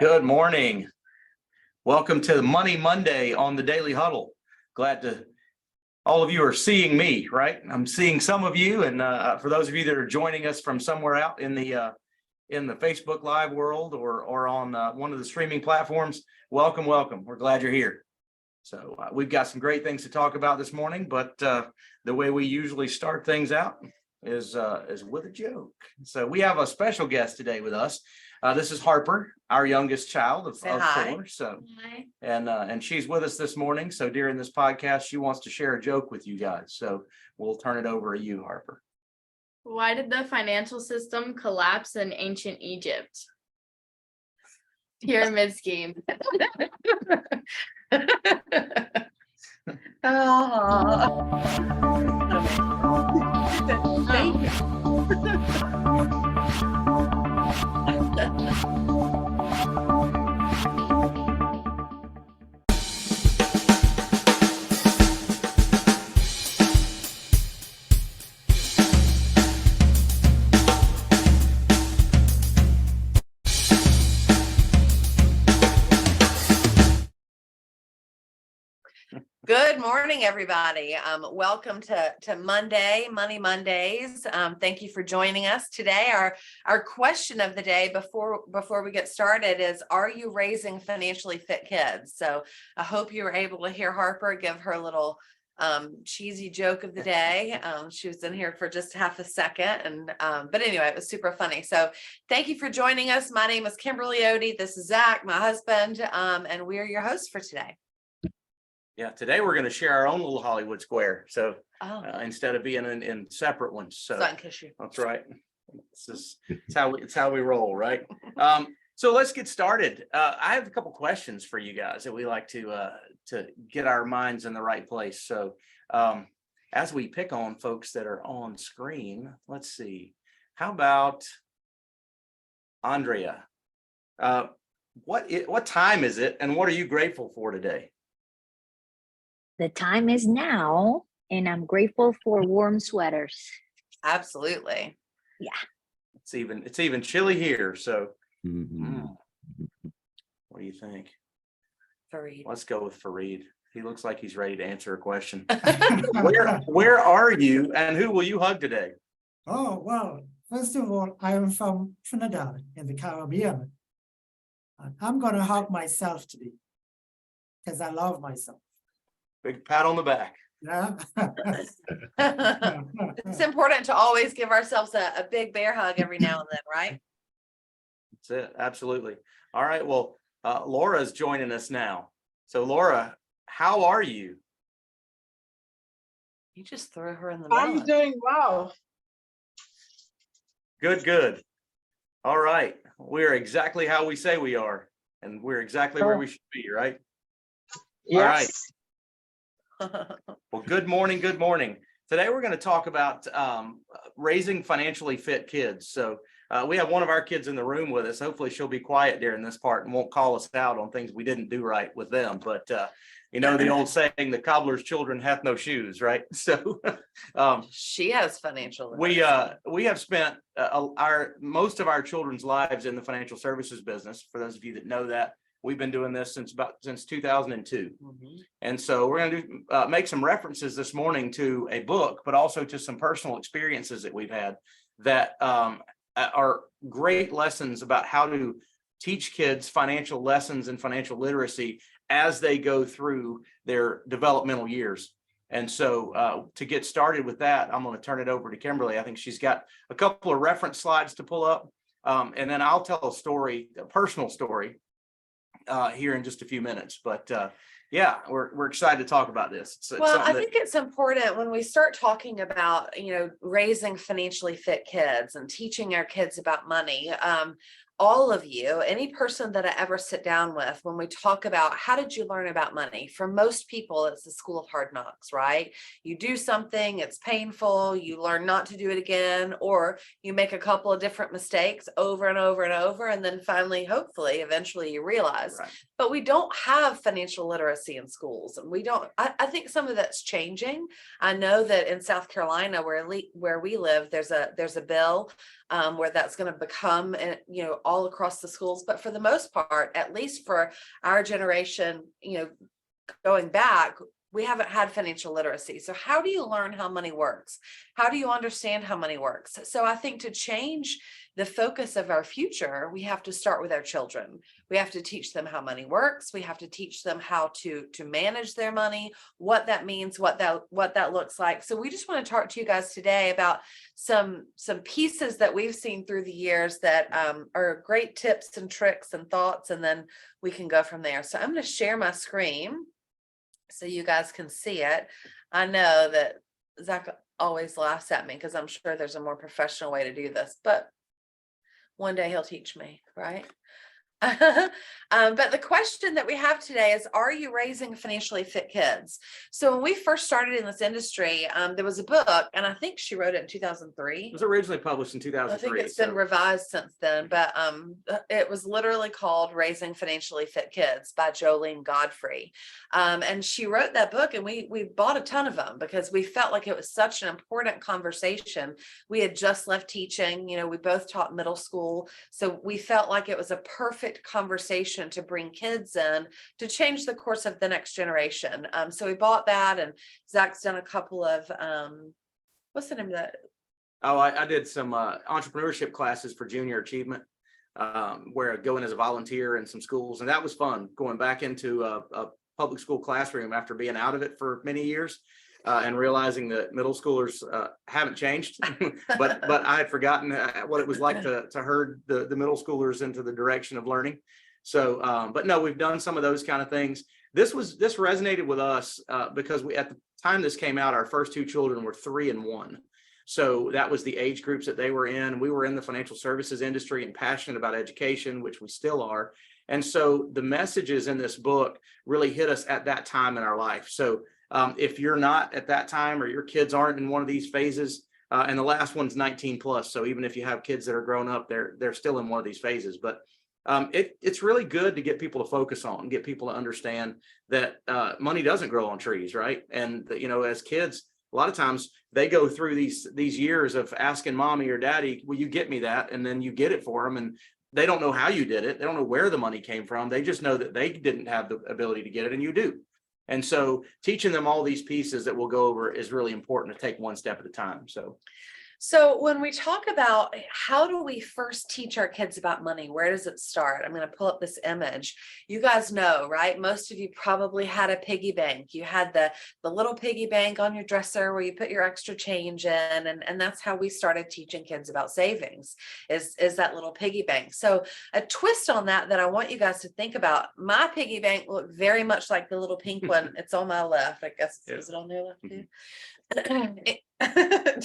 Good morning. Welcome to Money Monday on the Daily Huddle. Glad to all of you are seeing me, right? I'm seeing some of you, and for those of you that are joining us from somewhere out in the Facebook Live world or on one of the streaming platforms, welcome. We're glad you're here. So we've got some great things to talk about this morning, but the way we usually start things out is with a joke. So we have a special guest today with us. This is Harper, our youngest child of four. So, and she's with us this morning. So during this podcast, she wants to share a joke with you guys. So we'll turn it over to you, Harper. Why did the financial system collapse in ancient Egypt? Pyramid scheme. Good morning, everybody. Welcome to Money Mondays. Thank you for joining us today. Our question of the day before we get started is, are you raising financially fit kids? So I hope you were able to hear Harper give her little cheesy joke of the day. She was in here for just half a second, but anyway, it was super funny. So thank you for joining us. My name is Kimberly Otey. This is Zack, my husband, and we are your hosts for today. Yeah, today we're going to share our own little Hollywood square. So instead of being in separate ones. So that's right. It's how we roll, right? So let's get started. I have a couple questions for you guys that we like to get our minds in the right place. So as we pick on folks that are on screen, let's see. How about Andrea? What time is it, and what are you grateful for today? The time is now, and I'm grateful for warm sweaters. Absolutely. Yeah. It's even chilly here. So what do you think? Fareed. Let's go with Fareed. He looks like he's ready to answer a question. Where are you, and who will you hug today? Oh, well, first of all, I am from Trinidad in the Caribbean. And I'm going to hug myself today because I love myself. Big pat on the back. Yeah. It's important to always give ourselves a big bear hug every now and then, right? That's it. Absolutely. All right. Well, Laura's joining us now. So Laura, how are you? You just threw her in the mud. I'm doing well. Good. All right. We're exactly how we say we are, and we're exactly where we should be, right? Yes. All right. Well, good morning. Today we're going to talk about raising financially fit kids. So we have one of our kids in the room with us. Hopefully she'll be quiet during this part and won't call us out on things we didn't do right with them. But the old saying, the cobbler's children hath no shoes, right? So she has financial literacy. We have spent most of our children's lives in the financial services business. For those of you that know that, we've been doing this since 2002. And so we're going to make some references this morning to a book, but also to some personal experiences that we've had that are great lessons about how to teach kids financial lessons and financial literacy as they go through their developmental years. And so to get started with that, I'm going to turn it over to Kimberly. I think she's got a couple of reference slides to pull up, and then I'll tell a personal story here in just a few minutes, but we're excited to talk about this. I think it's important when we start talking about raising financially fit kids and teaching our kids about money. All of you, any person that I ever sit down with, when we talk about how did you learn about money, for most people, it's the school of hard knocks, right? You do something, it's painful, you learn not to do it again, or you make a couple of different mistakes over and over and over, and then finally, hopefully, eventually you realize. Right. But we don't have financial literacy in schools, and we don't. I think some of that's changing. I know that in South Carolina, where we live, there's a bill where that's going to become, all across the schools. But for the most part, at least for our generation, going back, we haven't had financial literacy. So how do you learn how money works? How do you understand how money works? So I think to change the focus of our future, we have to start with our children. We have to teach them how money works. We have to teach them how to manage their money, what that means, what that looks like. So we just want to talk to you guys today about some pieces that we've seen through the years that are great tips and tricks and thoughts, and then we can go from there. So I'm going to share my screen so you guys can see it. I know that Zach always laughs at me because I'm sure there's a more professional way to do this, but one day he'll teach me, right? But the question that we have today is, are you raising financially fit kids? So when we first started in this industry, there was a book, and I think she wrote it in 2003. It was originally published in 2003. I think it's been revised since then, but it was literally called Raising Financially Fit Kids by Jolene Godfrey. And she wrote that book, and we bought a ton of them because we felt like it was such an important conversation. We had just left teaching, we both taught middle school. So we felt like it was a perfect conversation to bring kids in to change the course of the next generation. So we bought that, and Zach's done a couple of, what's the name of that? Oh, I did some entrepreneurship classes for junior achievement, where I go in as a volunteer in some schools, and that was fun, going back into a public school classroom after being out of it for many years. And realizing that middle schoolers haven't changed, but I had forgotten what it was like to herd the middle schoolers into the direction of learning. So, but no, we've done some of those kind of things. This resonated with us because at the time this came out, our first two children were 3 and 1. So that was the age groups that they were in. We were in the financial services industry and passionate about education, which we still are. And so the messages in this book really hit us at that time in our life. So if you're not at that time, or your kids aren't in one of these phases, and the last one's 19 plus. So even if you have kids that are grown up, they're still in one of these phases. But it's really good to get people to focus on, get people to understand that money doesn't grow on trees, right? And as kids, a lot of times they go through these years of asking mommy or daddy, will you get me that? And then you get it for them, and they don't know how you did it. They don't know where the money came from. They just know that they didn't have the ability to get it, and you do. And so teaching them all these pieces that we'll go over is really important to take one step at a time. So when we talk about how do we first teach our kids about money, where does it start? I'm going to pull up this image. You guys know, right? Most of you probably had a piggy bank. You had the little piggy bank on your dresser where you put your extra change in. And that's how we started teaching kids about savings, is that little piggy bank. So a twist on that I want you guys to think about. My piggy bank looked very much like the little pink one. It's on my left, I guess. Yeah. Is it on their left too?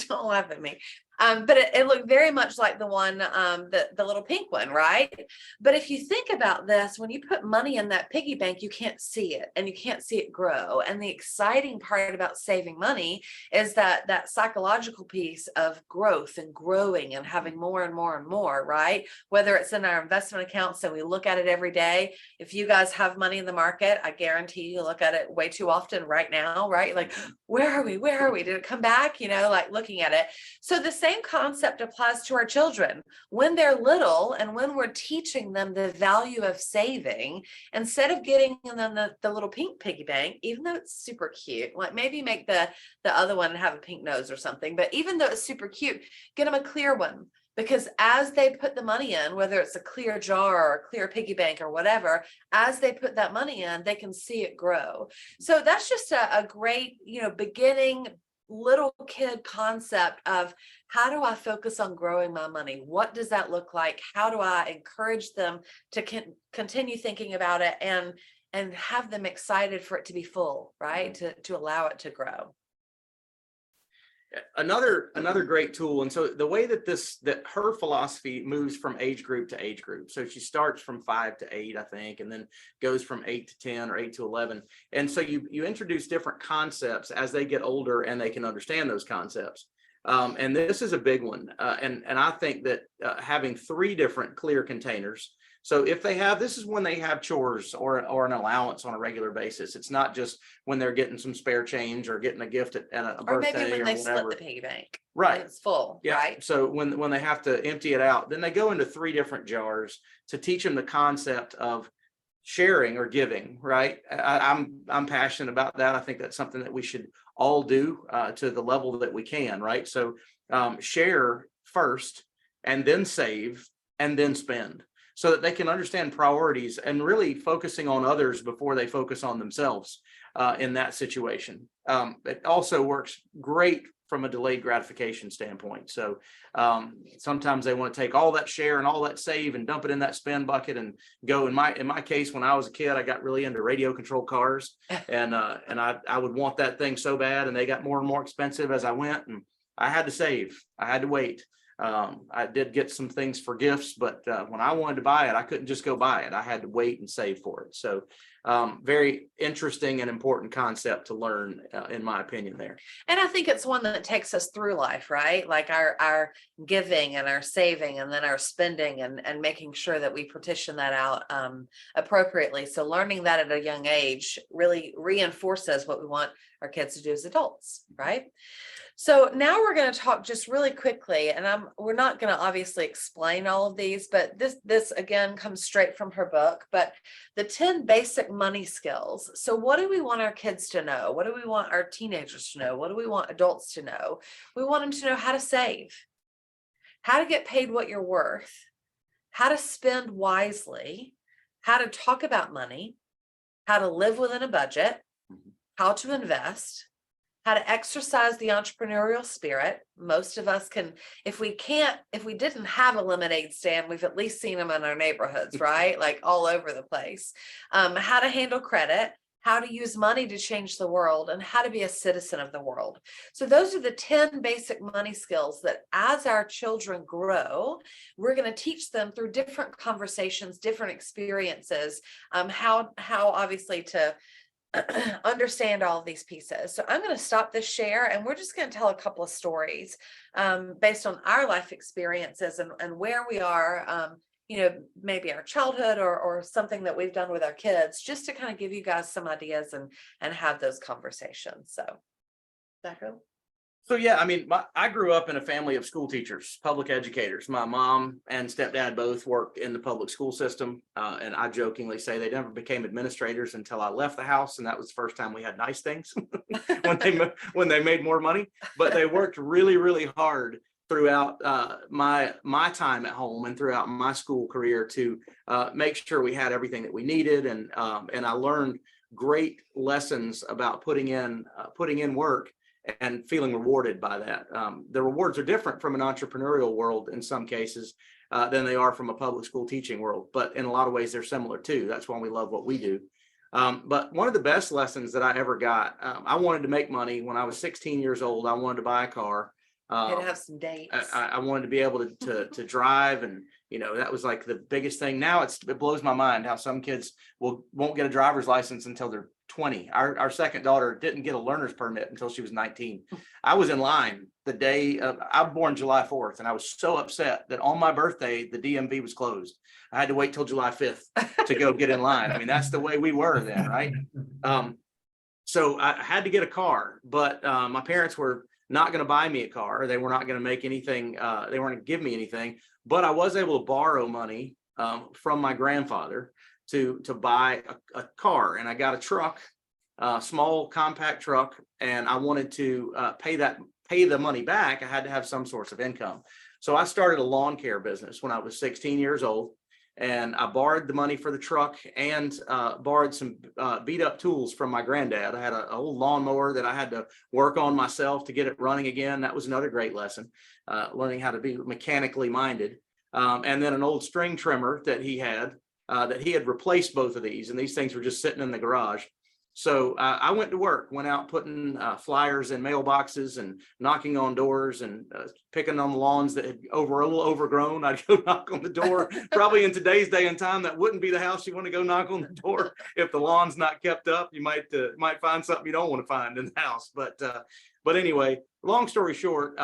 Don't laugh at me. But it looked very much like the one, the little pink one, right? But if you think about this, when you put money in that piggy bank, you can't see it, and you can't see it grow. And the exciting part about saving money is that psychological piece of growth and growing and having more and more and more, right? Whether it's in our investment accounts, and we look at it every day. If you guys have money in the market, I guarantee you look at it way too often right now, right? Like, where are we? Where are we? Did it come back? Like looking at it. So the same concept applies to our children when they're little, and when we're teaching them the value of saving, instead of getting them the little pink piggy bank, even though it's super cute, like maybe make the other one have a pink nose or something, but even though it's super cute, get them a clear one. Because as they put the money in, whether it's a clear jar or a clear piggy bank or whatever, as they put that money in, they can see it grow. So that's just a great, beginning little kid concept of, how do I focus on growing my money? What does that look like? How do I encourage them to continue thinking about it and have them excited for it to be full, right? To allow it to grow. Another great tool. And so the way that her philosophy moves from age group to age group. So she starts from 5 to 8, I think, and then goes from 8 to 10 or 8 to 11. And so you introduce different concepts as they get older and they can understand those concepts. And this is a big one. And I think that having 3 different clear containers. So if they have, this is when they have chores or an allowance on a regular basis. It's not just when they're getting some spare change or getting a gift at a Or maybe birthday when or they split whatever. the piggy bank. Right. When it's full, Yeah. right? So when they have to empty it out, then they go into 3 different jars to teach them the concept of sharing or giving. Right. I'm passionate about that. I think that's something that we should all do to the level that we can. Right. So share first and then save and then spend, so that they can understand priorities and really focusing on others before they focus on themselves in that situation. It also works great from a delayed gratification standpoint. So sometimes they want to take all that share and all that save and dump it in that spend bucket and go. In my case, when I was a kid, I got really into radio controlled cars, and I would want that thing so bad, and they got more and more expensive as I went, and I had to save. I had to wait. I did get some things for gifts, but when I wanted to buy it, I couldn't just go buy it. I had to wait and save for it. So very interesting and important concept to learn, in my opinion there. And I think it's one that takes us through life, right? Like our giving and our saving and then our spending and making sure that we partition that out appropriately. So learning that at a young age really reinforces what we want our kids to do as adults, right? So now we're going to talk just really quickly, and we're not going to obviously explain all of these, but this again comes straight from her book, but the 10 basic money skills. So what do we want our kids to know? What do we want our teenagers to know? What do we want adults to know? We want them to know how to save, how to get paid what you're worth, how to spend wisely, how to talk about money, how to live within a budget, how to invest, how to exercise the entrepreneurial spirit. Most of us can, if we didn't have a lemonade stand, we've at least seen them in our neighborhoods, right? Like all over the place. How to handle credit, how to use money to change the world, and how to be a citizen of the world. So those are the 10 basic money skills that as our children grow, we're going to teach them through different conversations, different experiences, how obviously to understand all of these pieces. So I'm going to stop this share, and we're just going to tell a couple of stories based on our life experiences and where we are, maybe our childhood or something that we've done with our kids, just to kind of give you guys some ideas and have those conversations. So, Zachary? So yeah, I mean, I grew up in a family of school teachers, public educators. My mom and stepdad both worked in the public school system, and I jokingly say they never became administrators until I left the house, and that was the first time we had nice things when they made more money. But they worked really, really hard throughout my time at home and throughout my school career to make sure we had everything that we needed, and I learned great lessons about putting in work and feeling rewarded by that. The rewards are different from an entrepreneurial world in some cases than they are from a public school teaching world, but in a lot of ways they're similar too. That's why we love what we do. But one of the best lessons that I ever got, I wanted to make money when I was 16 years old. I wanted to buy a car. To have some dates. I wanted to be able to drive, and that was like the biggest thing. Now it blows my mind how some kids won't get a driver's license until they're 20. Our second daughter didn't get a learner's permit until she was 19. I was in line the day I was born July 4th, and I was so upset that on my birthday the DMV was closed. I had to wait till July 5th to go get in line. I mean, that's the way we were then, right? So I had to get a car, but my parents were not going to buy me a car. They were not going to make anything. They weren't going to give me anything, but I was able to borrow money from my grandfather to buy a car, and I got a truck, a small compact truck, and I wanted to pay the money back. I had to have some source of income. So I started a lawn care business when I was 16 years old, and I borrowed the money for the truck and borrowed some beat up tools from my granddad. I had an old lawnmower that I had to work on myself to get it running again. That was another great lesson, learning how to be mechanically minded. And then an old string trimmer that he had replaced both of these, and these things were just sitting in the garage. So I went to work, went out putting flyers in mailboxes and knocking on doors and picking on the lawns that had a little overgrown. I'd go knock on the door. Probably in today's day and time, that wouldn't be the house you want to go knock on the door. If the lawn's not kept up, you might find something you don't want to find in the house. But anyway, long story short,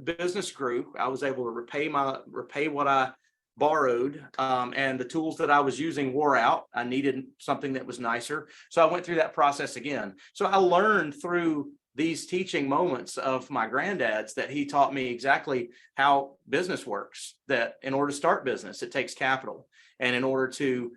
business grew. I was able to repay what I borrowed, and the tools that I was using wore out. I needed something that was nicer. So I went through that process again. So I learned through these teaching moments of my granddad's that he taught me exactly how business works, that in order to start business, it takes capital. And in order to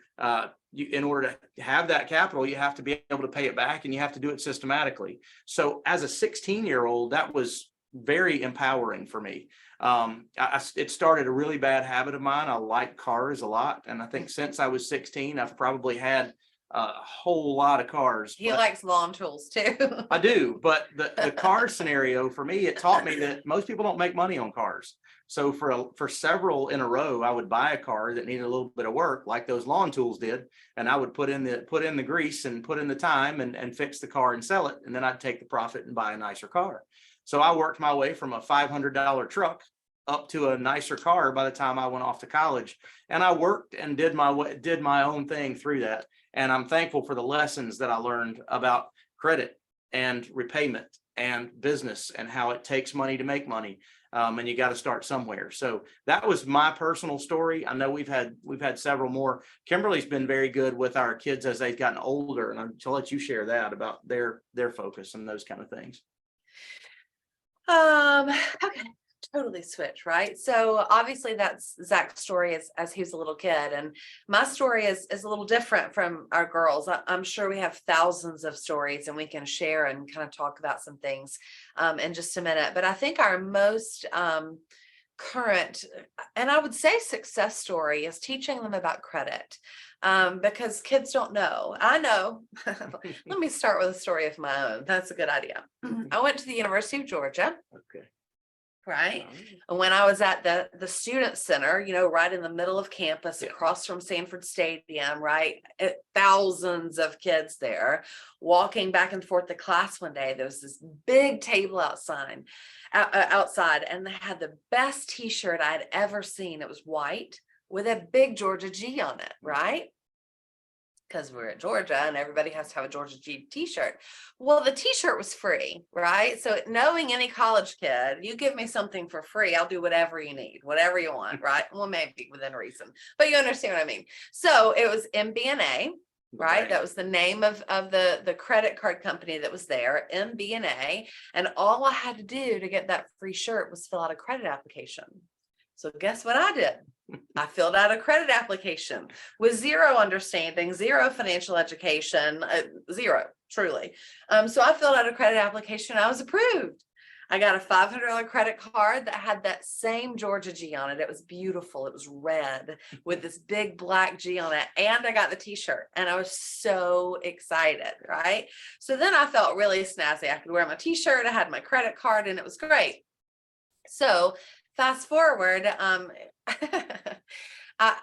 have that capital, you have to be able to pay it back, and you have to do it systematically. So as a 16-year-old, that was very empowering for me. It started a really bad habit of mine. I like cars a lot. And I think since I was 16, I've probably had a whole lot of cars. He likes lawn tools too. I do, but the car scenario for me, it taught me that most people don't make money on cars. So for several in a row, I would buy a car that needed a little bit of work, like those lawn tools did, and I would put in the grease and put in the time and fix the car and sell it, and then I'd take the profit and buy a nicer car. So I worked my way from a $500 truck up to a nicer car by the time I went off to college, and I worked and did my own thing through that. And I'm thankful for the lessons that I learned about credit and repayment and business and how it takes money to make money. And you got to start somewhere. So that was my personal story. I know we've had several more. Kimberly's been very good with our kids as they've gotten older, and I'll let you share that about their focus and those kind of things. Okay, totally switch, right? So obviously that's Zach's story as he was a little kid, and my story is a little different from our girls. I'm sure we have thousands of stories, and we can share and kind of talk about some things in just a minute. But I think our most current, and I would say success story, is teaching them about credit. Because kids don't know. I know. Let me start with a story of my own. That's a good idea. I went to the University of Georgia. Okay. Right. And when I was at the student center, right in the middle of campus, across from Sanford Stadium, right, thousands of kids there walking back and forth to class one day. There was this big table outside, and they had the best t-shirt I'd ever seen. It was white with a big Georgia G on it, right? Because we're at Georgia and everybody has to have a Georgia G t-shirt. Well, the t-shirt was free, right? So knowing any college kid, you give me something for free, I'll do whatever you need, whatever you want, right? Well, maybe within reason, but you understand what I mean. So it was MBNA, right? Okay. That was the name of the credit card company that was there, MBNA. And all I had to do to get that free shirt was fill out a credit application. So guess what I did? I filled out a credit application with zero understanding, zero financial education, zero, truly. So I filled out a credit application. I was approved. I got a $500 credit card that had that same Georgia G on it. It was beautiful. It was red with this big black G on it. And I got the t-shirt, and I was so excited, right? So then I felt really snazzy. I could wear my t-shirt. I had my credit card, and it was great. So fast forward,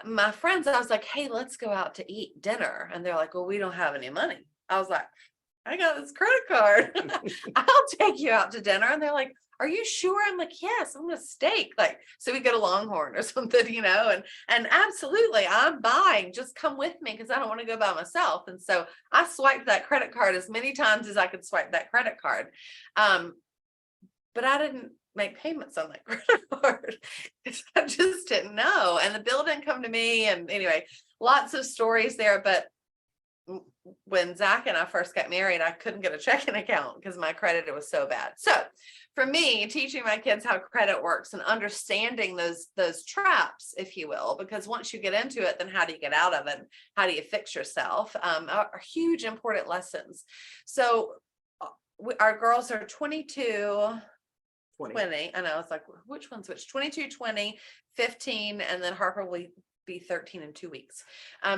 my friends, I was like, hey, let's go out to eat dinner. And they're like, well, we don't have any money. I was like, I got this credit card. I'll take you out to dinner. And they're like, are you sure? I'm like, yes, I'm a steak. Like, so we go to Longhorn or something, and absolutely, I'm buying, just come with me, because I don't want to go by myself. And so I swiped that credit card as many times as I could swipe that credit card. But I didn't make payments on that credit card because I just didn't know. And the bill didn't come to me. And anyway, lots of stories there. But when Zach and I first got married, I couldn't get a checking account because my credit was so bad. So for me, teaching my kids how credit works and understanding those traps, if you will, because once you get into it, then how do you get out of it? How do you fix yourself? Are huge, important lessons. So our girls are 22, 20. I know, it's like, which one's which? 22, 20, 15, and then Harper will be 13 in 2 weeks.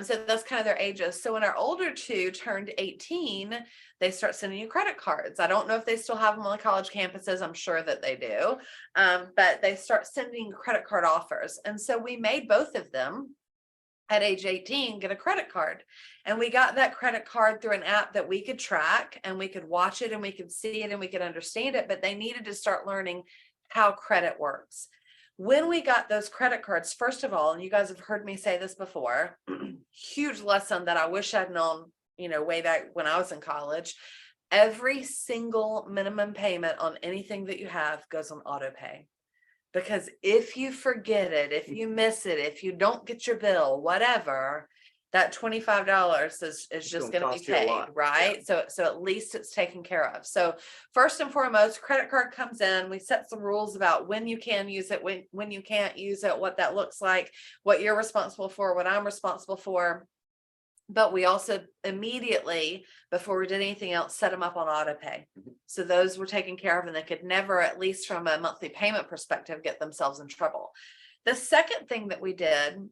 So that's kind of their ages. So when our older two turned 18, they start sending you credit cards. I don't know if they still have them on the college campuses. I'm sure that they do. But they start sending credit card offers. And so we made both of them at age 18 get a credit card. And we got that credit card through an app that we could track, and we could watch it, and we could see it, and we could understand it. But they needed to start learning how credit works. When we got those credit cards, first of all, and you guys have heard me say this before, huge lesson that I wish I'd known, way back when I was in college. Every single minimum payment on anything that you have goes on auto pay, Because if you forget it, if you miss it, if you don't get your bill, whatever, that $25 is just gonna gonna be cost you a paid, lot. right? So at least it's taken care of. So first and foremost, credit card comes in, we set some rules about when you can use it, when you can't use it, what that looks like, what you're responsible for, what I'm responsible for. But we also immediately, before we did anything else, set them up on auto pay. So those were taken care of, and they could never, at least from a monthly payment perspective, get themselves in trouble. The second thing that we did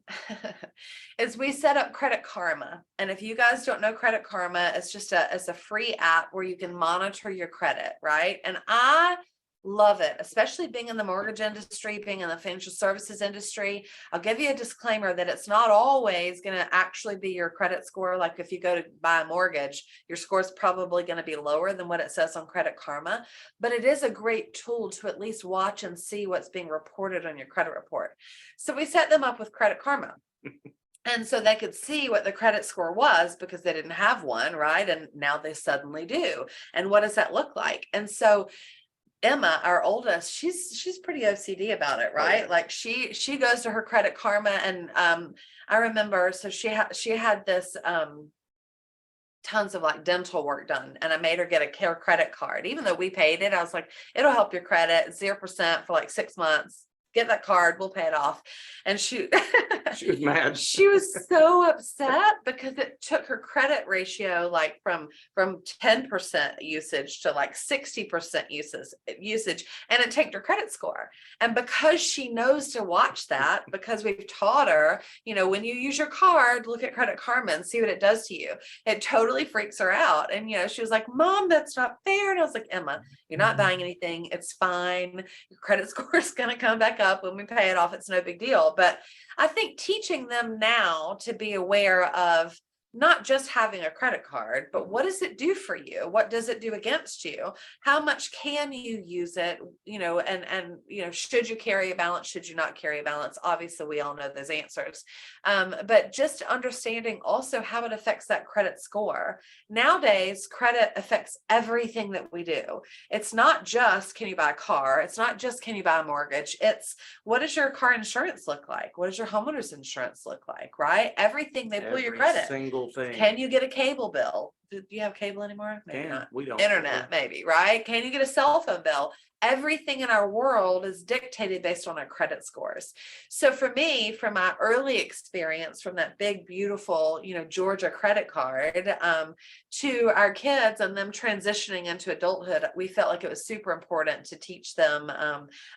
is we set up Credit Karma. And if you guys don't know Credit Karma, it's a free app where you can monitor your credit, right? And I love it, especially being in the mortgage industry, being in the financial services industry. I'll give you a disclaimer that it's not always going to actually be your credit score. Like if you go to buy a mortgage, your score is probably going to be lower than what it says on Credit Karma, but it is a great tool to at least watch and see what's being reported on your credit report. So we set them up with Credit Karma. And so they could see what the credit score was because they didn't have one, right? And now they suddenly do. And what does that look like? And so Emma, our oldest, she's pretty OCD about it, right? yeah. Like she goes to her Credit Karma, and I remember, so she had this tons of like dental work done, and I made her get a care credit card. Even though we paid it, I was like, it'll help your credit 0% for like 6 months. Get that card, we'll pay it off. And she was mad. She was so upset because it took her credit ratio like from 10% usage to like 60% usage, and it tanked her credit score. And because she knows to watch that, because we've taught her, when you use your card, look at Credit Karma and see what it does to you. It totally freaks her out. And she was like, Mom, that's not fair. And I was like, Emma, you're not buying anything. It's fine. Your credit score is going to come back up when we pay it off. It's no big deal. But I think teaching them now to be aware of not just having a credit card, but what does it do for you? What does it do against you? How much can you use it? And should you carry a balance? Should you not carry a balance? Obviously, we all know those answers. But just understanding also how it affects that credit score. Nowadays, credit affects everything that we do. It's not just, can you buy a car? It's not just, can you buy a mortgage? It's, what does your car insurance look like? What does your homeowner's insurance look like, right? Everything, they pull your credit. Single thing. Can you get a cable bill? Do you have cable anymore? Maybe not. We don't. Internet, maybe, right? Can you get a cell phone bill? Everything in our world is dictated based on our credit scores. So for me, from my early experience from that big, beautiful, Georgia credit card, to our kids and them transitioning into adulthood, we felt like it was super important to teach them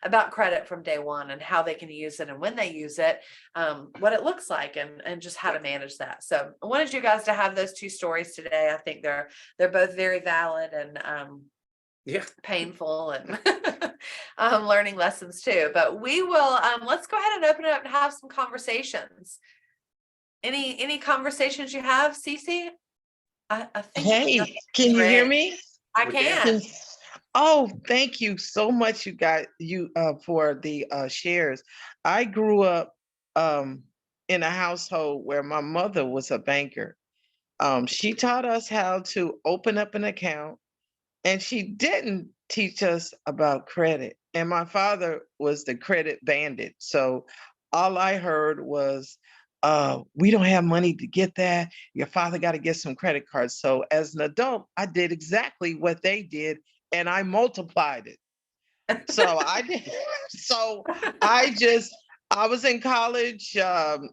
about credit from day one and how they can use it and when they use it, what it looks like, and just how to manage that. So I wanted you guys to have those two stories today. I think they're both very valid and painful and learning lessons too. But we will let's go ahead and open it up to have some conversations. Any conversations you have, Cece? I think Hey, can you hear me? I We can. Oh, thank you so much, you guys, for the shares. I grew up in a household where my mother was a banker. She taught us how to open up an account, and she didn't teach us about credit. And my father was the credit bandit. So all I heard was, we don't have money to get that. Your father got to get some credit cards. So as an adult, I did exactly what they did, and I multiplied it. So I did. So I was in college,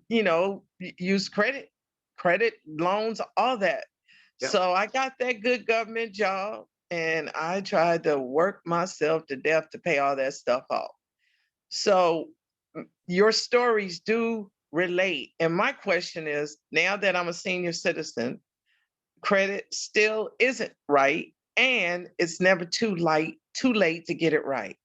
use credit loans, all that. Yep. So I got that good government job, and I tried to work myself to death to pay all that stuff off. So your stories do relate. And my question is, now that I'm a senior citizen, credit still isn't right, and it's never too late to get it right.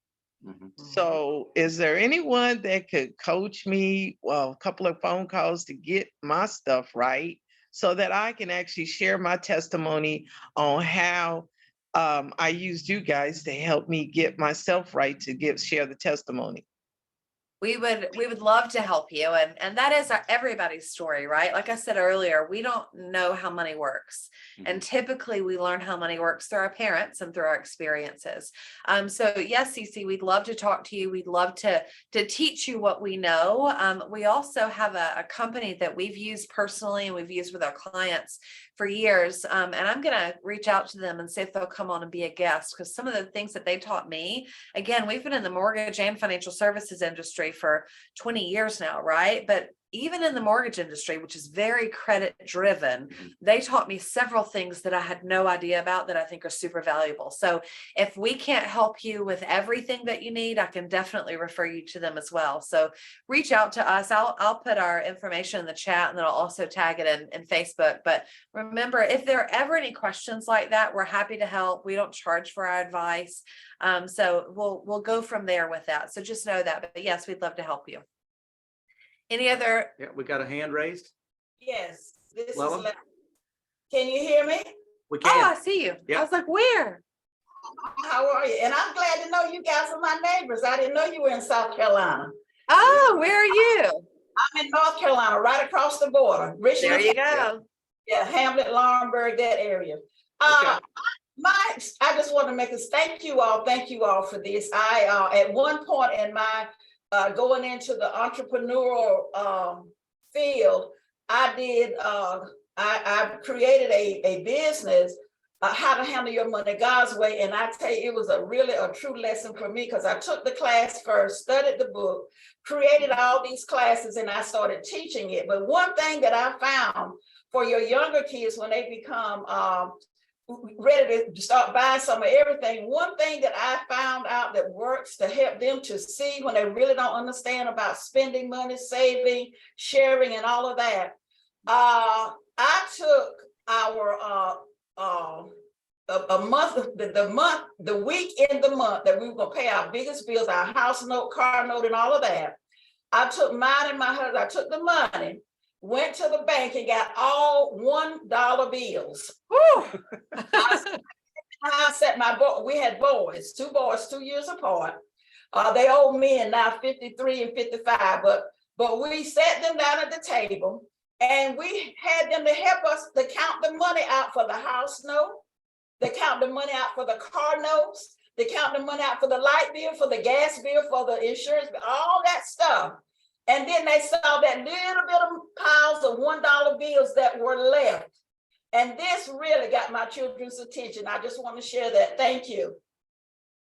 So is there anyone that could coach me, well, a couple of phone calls to get my stuff right so that I can actually share my testimony on how I used you guys to help me get myself right to share the testimony? we would love to help you. And that is everybody's story, right? Like I said earlier, we don't know how money works. And typically we learn how money works through our parents and through our experiences. So yes, Cece, we'd love to talk to you. We'd love to teach you what we know. We also have a company that we've used personally and we've used with our clients for years. And I'm going to reach out to them and see if they'll come on and be a guest, because some of the things that they taught me, again, we've been in the mortgage and financial services industry for 20 years now, right? But even in the mortgage industry, which is very credit driven, they taught me several things that I had no idea about that I think are super valuable. So if we can't help you with everything that you need, I can definitely refer you to them as well. So reach out to us. I'll put our information in the chat, and then I'll also tag it in Facebook. But remember, if there are ever any questions like that, we're happy to help. We don't charge for our advice. So we'll go from there with that. So just know that. But yes, we'd love to help you. Any other? Yeah, we got a hand raised. Yes, this Lella? is. Can you hear me? We Oh, can. I see you. Yeah. I was like, where? How are you? And I'm glad to know you guys are my neighbors. I didn't know you were in South Carolina. Oh, where are you? I'm in North Carolina, right across the border. Richmond. There you go. Yeah, Hamlet, Laurinburg, that area. Okay. I just want to make this. Thank you all for this. I at one point in my going into the entrepreneurial field, I created a business, how to handle your money God's way. And I tell you, it was a true lesson for me, because I took the class first, studied the book, created all these classes, and I started teaching it. But one thing that I found for your younger kids, when they become ready to start buying some of everything, one thing that I found out that works to help them to see when they really don't understand about spending money, saving, sharing, and all of that, I took our the week in the month that we were going to pay our biggest bills, our house note, car note, and all of that. I took mine and my husband, I took the money, went to the bank and got all $1 bills. I set we had boys, 2 boys, 2 years apart. They old men now, 53 and 55, but we sat them down at the table and we had them to help us to count the money out for the house note, to count the money out for the car notes, to count the money out for the light bill, for the gas bill, for the insurance, all that stuff. And then they saw that little bit of piles of $1 bills that were left. And this really got my children's attention. I just want to share that. Thank you.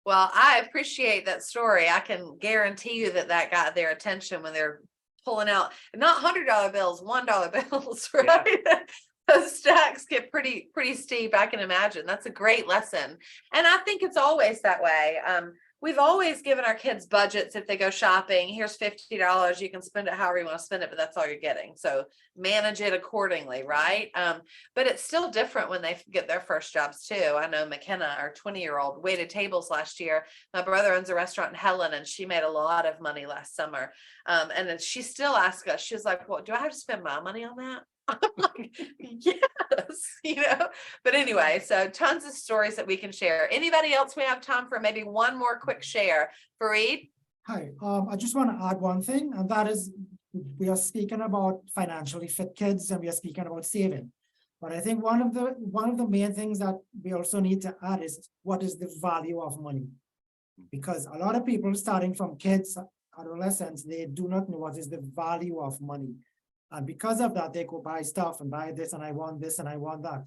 Well, I appreciate that story. I can guarantee you that got their attention when they're pulling out, not $100 bills, $1 bills, right? Yeah. Those stacks get pretty steep. I can imagine. That's a great lesson. And I think it's always that way. We've always given our kids budgets. If they go shopping, here's $50. You can spend it however you want to spend it, but that's all you're getting. So manage it accordingly, right? But it's still different when they get their first jobs too. I know McKenna, our 20-year-old, waited tables last year. My brother owns a restaurant in Helen, and she made a lot of money last summer. And then she still asks us, she's like, well, do I have to spend my money on that? I'm like, yes, but anyway, so tons of stories that we can share. Anybody else we have time for maybe one more quick share? Fareed? Hi, I just want to add one thing, and that is we are speaking about financially fit kids and we are speaking about saving. But I think one of the main things that we also need to add is what is the value of money? Because a lot of people starting from kids, adolescents, they do not know what is the value of money. And because of that, they go buy stuff and buy this, and I want this and I want that.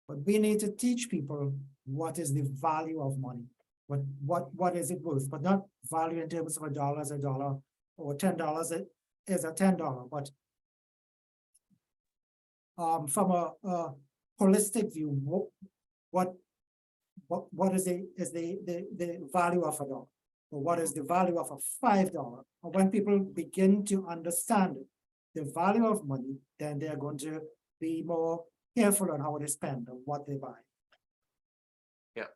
But we need to teach people what is the value of money. What is it worth? But not value in terms of $1 is $1 or $10 is a $10. But from a holistic view, what is the value of $1? Or what is the value of a $5? Or when people begin to understand the value of money, then they're going to be more careful on how they spend and what they buy. Yeah,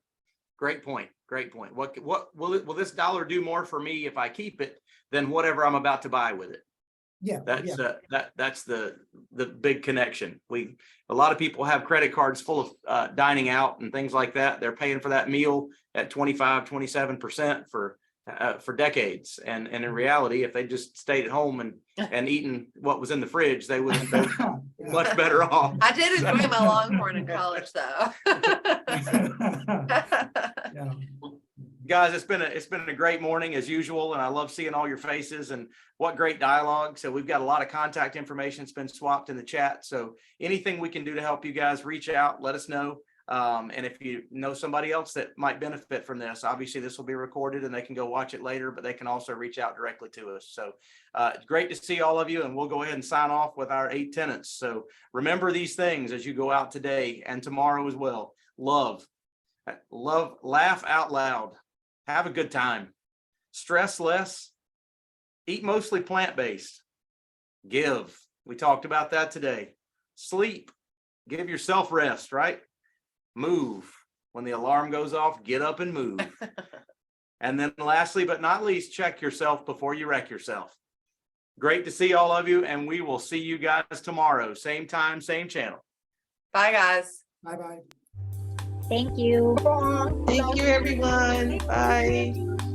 great point. What will this dollar do more for me if I keep it than whatever I'm about to buy with it? Yeah, that's the big connection. A lot of people have credit cards full of dining out and things like that. They're paying for that meal at 25, 27% for for decades. And in reality, if they just stayed at home and eaten what was in the fridge, they would have been much better off. I did enjoy my Longhorn in college though. Yeah. Guys, it's been a great morning as usual, and I love seeing all your faces and what great dialogue. So we've got a lot of contact information that's been swapped in the chat. So anything we can do to help you guys, reach out, let us know. And if you know somebody else that might benefit from this, obviously this will be recorded and they can go watch it later, but they can also reach out directly to us. So it's great to see all of you, and we'll go ahead and sign off with our 8 tenets. So remember these things as you go out today and tomorrow as well. Love, laugh out loud. Have a good time, stress less, eat mostly plant-based, give. We talked about that today. Sleep, give yourself rest, right? Move. When the alarm goes off, get up and move. And then lastly, but not least, check yourself before you wreck yourself. Great to see all of you, and we will see you guys tomorrow. Same time, same channel. Bye, guys. Bye-bye. Thank you. Thank you, everyone. Bye.